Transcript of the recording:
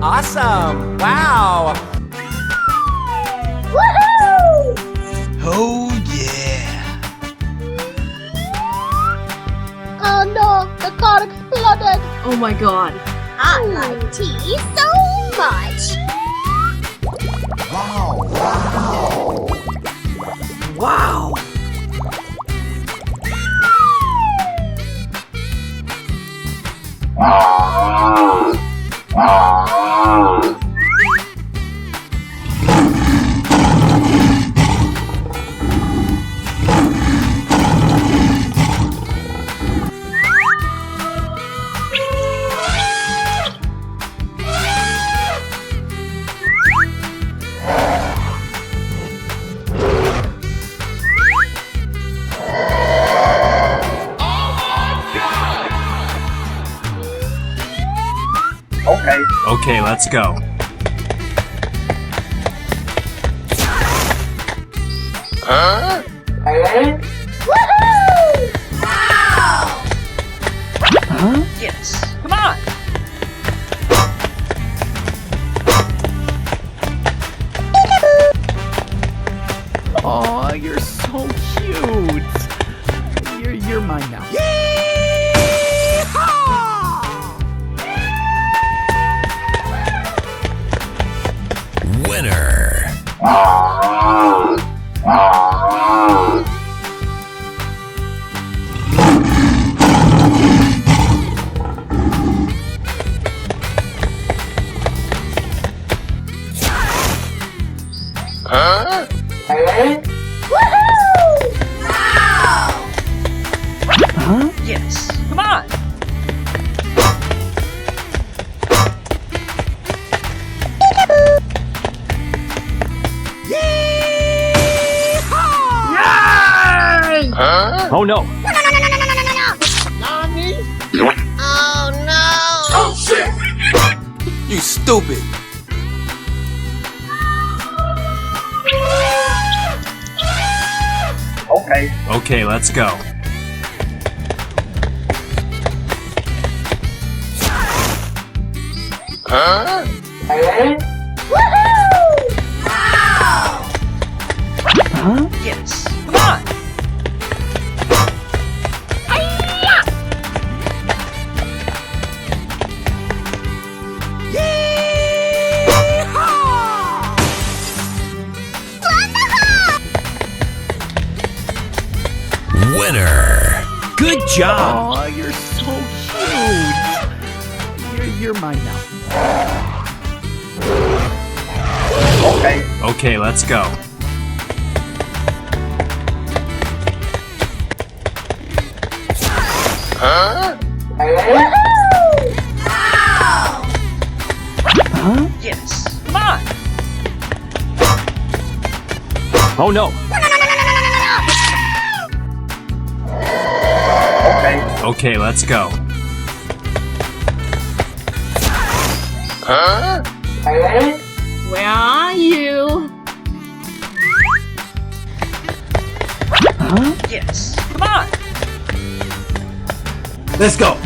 Awesome! Wow! Woohoo! Oh yeah! Oh no, the car exploded. Oh my god. I like tea so much. Wow! Wow! Okay, let's go. Woohoo! Yes! Come on! Aw, you're so cute. You're mine now. Winner! Yes! Come on! Oh no! Oh no! You stupid! Okay, let's go. Yes! Come on! Winner! Good job! Aw, you're so cute. You're mine now. Okay, let's go. Yes! Come on! Oh no! Okay, let's go. Where are you? Yes! Come on! Let's go!